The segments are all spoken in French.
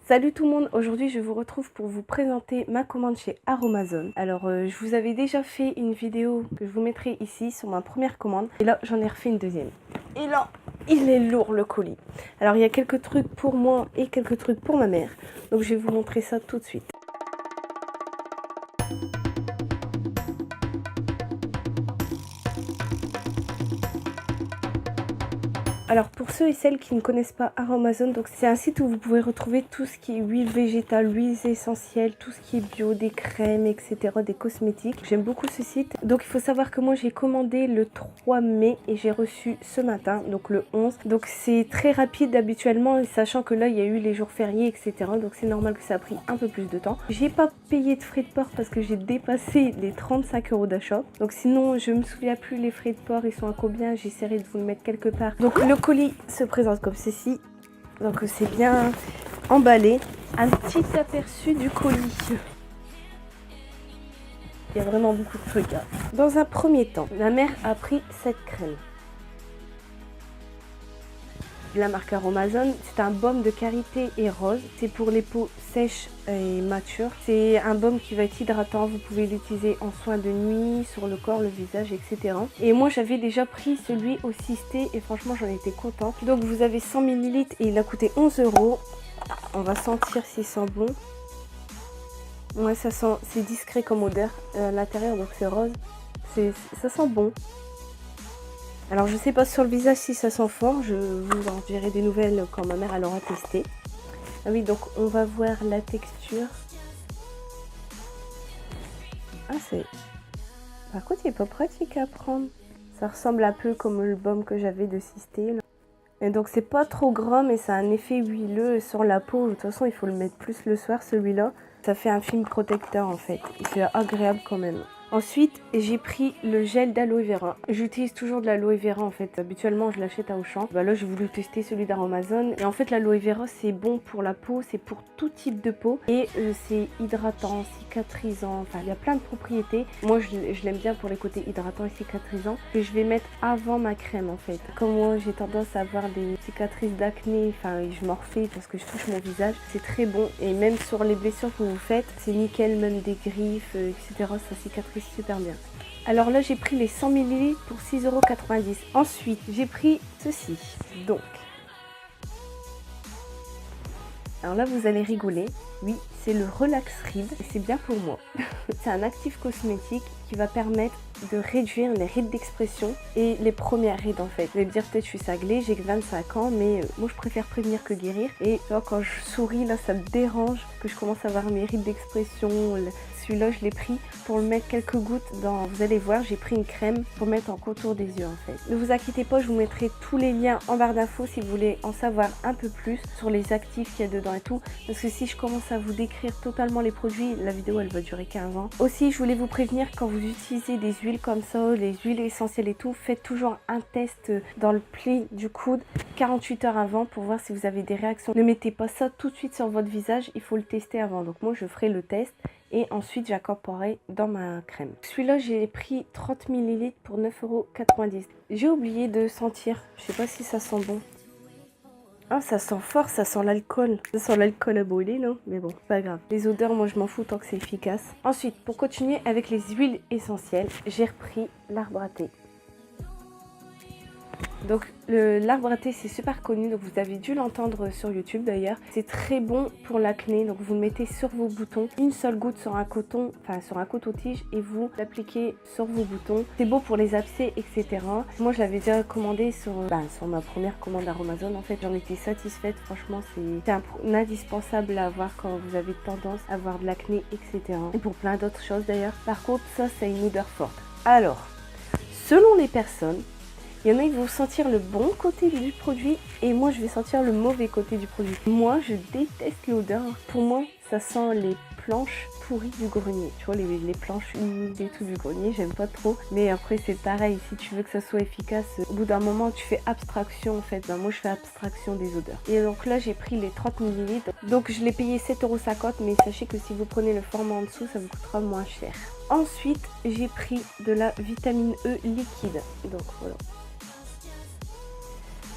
Salut tout le monde, aujourd'hui je vous retrouve pour vous présenter ma commande chez Aromazone. Alors je vous avais déjà fait une vidéo que je vous mettrai ici sur ma première commande et là j'en ai refait une deuxième. Et là il est lourd le colis. Alors il y a quelques trucs pour moi et quelques trucs pour ma mère, donc je vais vous montrer ça tout de suite. Alors pour ceux et celles qui ne connaissent pas Aromazone, donc c'est un site où vous pouvez retrouver tout ce qui est huile végétale, huiles essentielles, tout ce qui est bio, des crèmes, etc., des cosmétiques. J'aime beaucoup ce site. Donc il faut savoir que moi j'ai commandé le 3 mai et j'ai reçu ce matin, donc le 11. Donc c'est très rapide habituellement, sachant que là il y a eu les jours fériés, etc. Donc c'est normal que ça a pris un peu plus de temps. J'ai pas payé de frais de port parce que j'ai dépassé les 35 € d'achat. Donc sinon je me souviens plus les frais de port, ils sont à combien, j'essaierai de vous le mettre quelque part. Donc le colis se présente comme ceci, donc c'est bien emballé. Un petit aperçu du colis. Il y a vraiment beaucoup de trucs. Dans un premier temps, ma mère a pris cette crème. La marque Aromazone, c'est un baume de karité et rose. C'est pour les peaux sèches et matures. C'est un baume qui va être hydratant. Vous pouvez l'utiliser en soins de nuit, sur le corps, le visage, etc. Et moi, j'avais déjà pris celui au 6T et franchement, j'en étais contente. Donc, vous avez 100 ml et il a coûté 11 €. On va sentir s'il sent bon. Ouais, ça sent, c'est discret comme odeur à l'intérieur, donc c'est rose. Ça sent bon. Alors je sais pas sur le visage si ça sent fort, je vous en dirai des nouvelles quand ma mère elle aura testé. Ah oui, donc on va voir la texture. Ah c'est... Par contre il est pas pratique à prendre. Ça ressemble un peu comme le baume que j'avais de 6T. Et donc c'est pas trop gras mais ça a un effet huileux sur la peau. De toute façon il faut le mettre plus le soir celui-là. Ça fait un film protecteur en fait. C'est agréable quand même. Ensuite, j'ai pris le gel d'aloe vera. J'utilise toujours de l'aloe vera en fait. Habituellement, je l'achète à Auchan. Bah là, j'ai voulu tester celui d'Aromazone. Et en fait, l'aloe vera, c'est bon pour la peau. C'est pour tout type de peau. Et c'est hydratant, cicatrisant. Enfin, il y a plein de propriétés. Moi, je l'aime bien pour les côtés hydratants et cicatrisants. Que je vais mettre avant ma crème en fait. Comme moi, j'ai tendance à avoir des cicatrices d'acné. Enfin, je m'en refais parce que je touche mon visage. C'est très bon. Et même sur les blessures que vous faites, c'est nickel. Même des griffes, etc. Ça cicatrise super bien. Alors là j'ai pris les 100 ml pour 6,90 €. Ensuite j'ai pris ceci. Donc alors là vous allez rigoler. Oui, c'est le Relax Ride et c'est bien pour moi. C'est un actif cosmétique qui va permettre de réduire les rides d'expression et les premières rides en fait. Vous allez me dire peut-être je suis cinglée, j'ai que 25 ans mais moi je préfère prévenir que guérir. Et là, quand je souris là ça me dérange que je commence à avoir mes rides d'expression. Celui-là je l'ai pris pour le mettre quelques gouttes dans, vous allez voir j'ai pris une crème pour mettre en contour des yeux en fait. Ne vous inquiétez pas, je vous mettrai tous les liens en barre d'infos si vous voulez en savoir un peu plus sur les actifs qu'il y a dedans et tout. Parce que si je commence à vous décrire totalement les produits, la vidéo elle va durer 15 ans. Aussi je voulais vous prévenir, quand vous utilisez des huiles comme ça, les huiles essentielles et tout, faites toujours un test dans le pli du coude 48 heures avant pour voir si vous avez des réactions. Ne mettez pas ça tout de suite sur votre visage, il faut le tester avant. Donc moi je ferai le test et ensuite j'incorporerai dans ma crème. Celui-là j'ai pris 30 ml pour 9,90 €. J'ai oublié de sentir, je sais pas si ça sent bon. Ah, ça sent fort, ça sent l'alcool. Ça sent l'alcool à brûler, non? Mais bon, pas grave. Les odeurs, moi, je m'en fous tant que c'est efficace. Ensuite, pour continuer avec les huiles essentielles, j'ai repris l'arbre à thé. Donc l'arbre à thé c'est super connu, donc vous avez dû l'entendre sur YouTube d'ailleurs. C'est très bon pour l'acné, donc vous le mettez sur vos boutons, une seule goutte sur un coton, enfin sur un coton-tige et vous l'appliquez sur vos boutons. C'est beau pour les abcès, etc. Moi je l'avais déjà commandé sur ma première commande Aromazone en fait. J'en étais satisfaite, franchement c'est un indispensable à avoir quand vous avez tendance à avoir de l'acné, etc. Et pour plein d'autres choses d'ailleurs. Par contre ça c'est une odeur forte. Alors, selon les personnes, il y en a qui vont sentir le bon côté du produit et moi je vais sentir le mauvais côté du produit. Moi je déteste l'odeur. Pour moi ça sent les planches pourries du grenier. Tu vois les planches humides et tout du grenier, j'aime pas trop. Mais après c'est pareil, si tu veux que ça soit efficace, au bout d'un moment tu fais abstraction en fait. Ben, moi je fais abstraction des odeurs. Et donc là j'ai pris les 30 ml. Donc je l'ai payé 7,50 € mais sachez que si vous prenez le format en dessous ça vous coûtera moins cher. Ensuite j'ai pris de la vitamine E liquide. Donc voilà.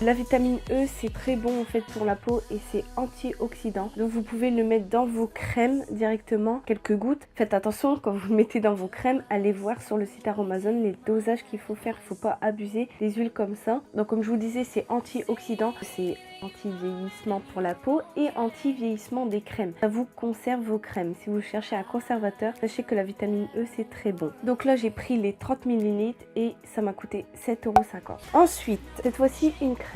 La vitamine E, c'est très bon en fait pour la peau et c'est antioxydant. Donc vous pouvez le mettre dans vos crèmes directement, quelques gouttes. Faites attention quand vous le mettez dans vos crèmes, allez voir sur le site Aromazone les dosages qu'il faut faire. Il ne faut pas abuser des huiles comme ça. Donc comme je vous disais, c'est antioxydant, c'est anti-vieillissement pour la peau et anti-vieillissement des crèmes. Ça vous conserve vos crèmes. Si vous cherchez un conservateur, sachez que la vitamine E, c'est très bon. Donc là, j'ai pris les 30 ml et ça m'a coûté 7,50 €. Ensuite, cette fois-ci, une crème.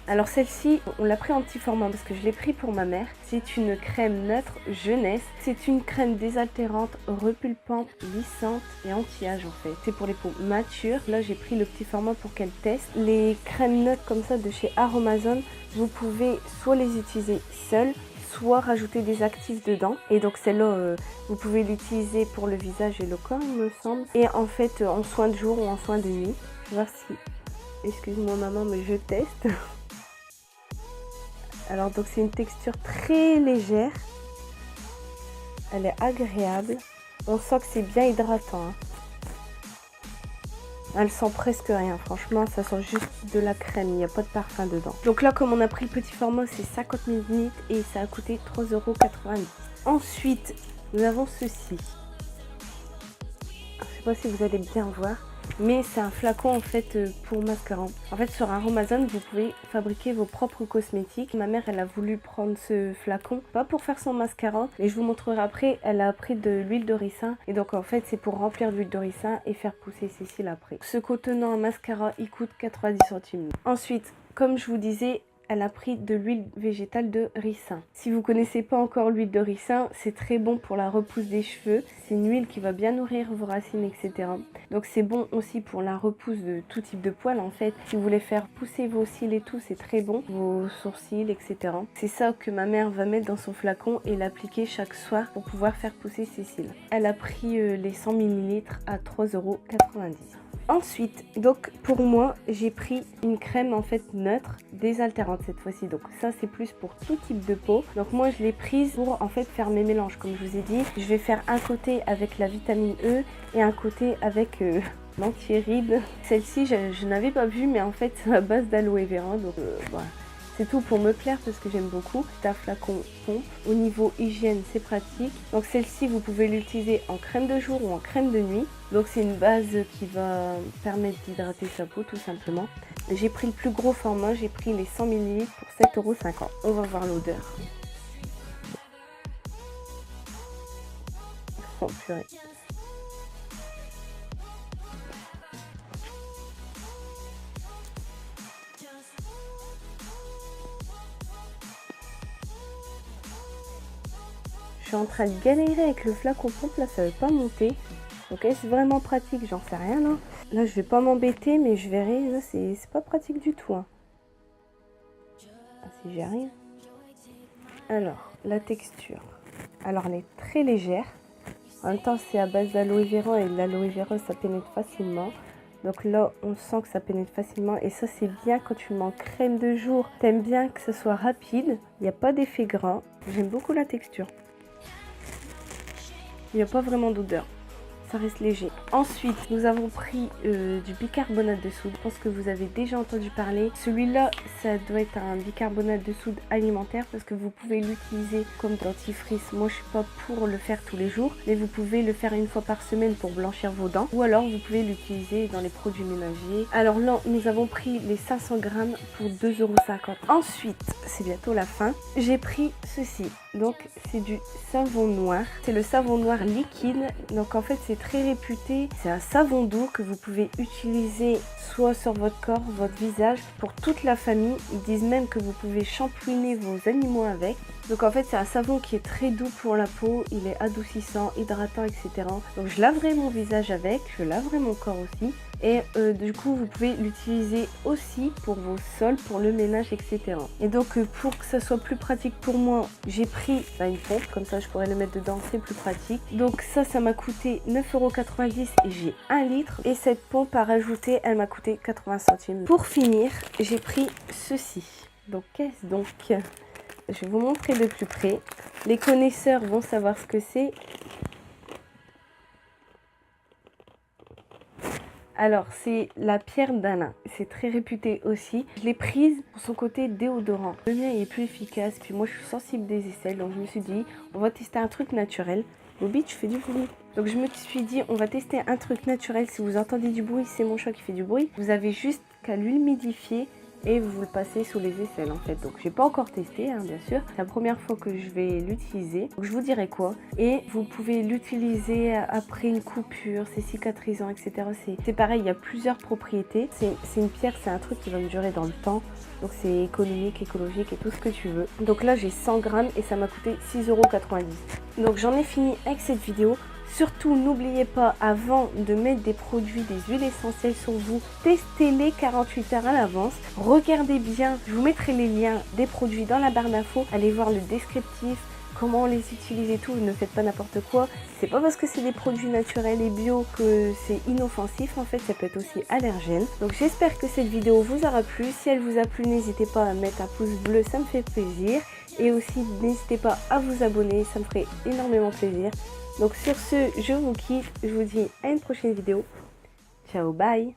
Alors celle-ci, on l'a pris en petit format parce que je l'ai pris pour ma mère. C'est une crème neutre jeunesse. C'est une crème désaltérante, repulpante, lissante et anti-âge en fait. C'est pour les peaux matures. Là, j'ai pris le petit format pour qu'elle teste. Les crèmes neutres comme ça de chez Aromazone, vous pouvez soit les utiliser seules, soit rajouter des actifs dedans. Et donc celle-là, vous pouvez l'utiliser pour le visage et le corps, il me semble. Et en fait, en soin de jour ou en soin de nuit. Je vais voir si... Excuse-moi maman, mais je teste. Alors donc c'est une texture très légère. Elle est agréable. On sent que c'est bien hydratant. Hein. Elle sent presque rien. Franchement, ça sent juste de la crème. Il n'y a pas de parfum dedans. Donc là, comme on a pris le petit format, c'est 50 ml et ça a coûté 3,90 €. Ensuite, nous avons ceci. Je ne sais pas si vous allez bien voir. Mais c'est un flacon en fait pour mascara. En fait sur Aromazone vous pouvez fabriquer vos propres cosmétiques. Ma mère elle a voulu prendre ce flacon, pas pour faire son mascara, mais je vous montrerai après. Elle a pris de l'huile de ricin et donc en fait c'est pour remplir d'huile de ricin et faire pousser ses cils après. Ce contenant mascara il coûte 90 centimes. Ensuite comme je vous disais, elle a pris de l'huile végétale de ricin. Si vous connaissez pas encore l'huile de ricin, c'est très bon pour la repousse des cheveux. C'est une huile qui va bien nourrir vos racines, etc. Donc c'est bon aussi pour la repousse de tout type de poils en fait. Si vous voulez faire pousser vos cils et tout, c'est très bon. Vos sourcils, etc. C'est ça que ma mère va mettre dans son flacon et l'appliquer chaque soir pour pouvoir faire pousser ses cils. Elle a pris les 100 ml à 3,90 €. Ensuite, donc pour moi, j'ai pris une crème en fait neutre, désaltérante cette fois-ci. Donc ça, c'est plus pour tout type de peau. Donc moi, je l'ai prise pour en fait faire mes mélanges. Comme je vous ai dit, je vais faire un côté avec la vitamine E et un côté avec l'anti-rides. Celle-ci, je n'avais pas vu, mais en fait, c'est à base d'aloe vera. Donc voilà. C'est tout pour me plaire parce que j'aime beaucoup. C'est un flacon pompe. Au niveau hygiène, c'est pratique. Donc celle-ci, vous pouvez l'utiliser en crème de jour ou en crème de nuit. Donc c'est une base qui va permettre d'hydrater sa peau tout simplement. J'ai pris le plus gros format, j'ai pris les 100 ml pour 7,50 €. On va voir l'odeur. Oh purée. Je suis en train de galérer avec le flacon pompe, là ça veut pas monter. Donc est-ce vraiment pratique? J'en sais rien là. Là je vais pas m'embêter mais je verrai. Là c'est pas pratique du tout. Hein. Ah, si j'ai rien. Alors la texture. Alors elle est très légère. En même temps c'est à base d'aloe vera et l'aloe vera ça pénètre facilement. Donc là on sent que ça pénètre facilement et ça c'est bien quand tu le mets en crème de jour. T'aimes bien que ce soit rapide. Il n'y a pas d'effet gras. J'aime beaucoup la texture. Il n'y a pas vraiment d'odeur. Ça reste léger. Ensuite, nous avons pris du bicarbonate de soude. Je pense que vous avez déjà entendu parler. Celui-là, ça doit être un bicarbonate de soude alimentaire parce que vous pouvez l'utiliser comme dentifrice. Moi, je suis pas pour le faire tous les jours, mais vous pouvez le faire une fois par semaine pour blanchir vos dents. Ou alors, vous pouvez l'utiliser dans les produits ménagers. Alors là, nous avons pris les 500 grammes pour 2,50 €. Ensuite, c'est bientôt la fin. J'ai pris ceci. Donc, c'est du savon noir. C'est le savon noir liquide. Donc, en fait, c'est très réputé. C'est un savon doux que vous pouvez utiliser soit sur votre corps, votre visage, pour toute la famille. Ils disent même que vous pouvez shampouiner vos animaux avec. Donc en fait c'est un savon qui est très doux pour la peau, il est adoucissant, hydratant, etc. Donc je laverai mon visage avec, je laverai mon corps aussi. Et du coup vous pouvez l'utiliser aussi pour vos sols, pour le ménage, etc. Et donc pour que ça soit plus pratique pour moi, j'ai pris une pompe, comme ça je pourrais le mettre dedans, c'est plus pratique. Donc ça m'a coûté 9,90 € et j'ai 1 litre. Et cette pompe à rajouter, elle m'a coûté 80 centimes. Pour finir, j'ai pris ceci. Donc qu'est-ce donc? Je vais vous montrer de plus près. Les connaisseurs vont savoir ce que c'est. Alors, c'est la pierre d'Alain. C'est très réputé aussi. Je l'ai prise pour son côté déodorant. Le mien est plus efficace. Puis moi, je suis sensible des aisselles. Donc, je me suis dit, on va tester un truc naturel. Bobby, tu fais du bruit. Donc, je me suis dit, on va tester un truc naturel. Si vous entendez du bruit, c'est mon chat qui fait du bruit. Vous avez juste qu'à l'humidifier et vous le passez sous les aisselles en fait. Donc j'ai pas encore testé hein, bien sûr, c'est la première fois que je vais l'utiliser, donc je vous dirai quoi. Et vous pouvez l'utiliser après une coupure, c'est cicatrisant, etc. C'est pareil, il y a plusieurs propriétés. C'est une pierre, c'est un truc qui va me durer dans le temps, donc c'est économique, écologique et tout ce que tu veux. Donc là j'ai 100 grammes et ça m'a coûté 6,90 €. Donc j'en ai fini avec cette vidéo. Surtout, n'oubliez pas, avant de mettre des produits, des huiles essentielles sur vous, testez-les 48 heures à l'avance. Regardez bien, je vous mettrai les liens des produits dans la barre d'infos. Allez voir le descriptif, comment on les utilise et tout. Ne faites pas n'importe quoi. C'est pas parce que c'est des produits naturels et bio que c'est inoffensif. En fait, ça peut être aussi allergène. Donc j'espère que cette vidéo vous aura plu. Si elle vous a plu, n'hésitez pas à mettre un pouce bleu, ça me fait plaisir. Et aussi, n'hésitez pas à vous abonner, ça me ferait énormément plaisir. Donc sur ce, je vous quitte, je vous dis à une prochaine vidéo. Ciao, bye!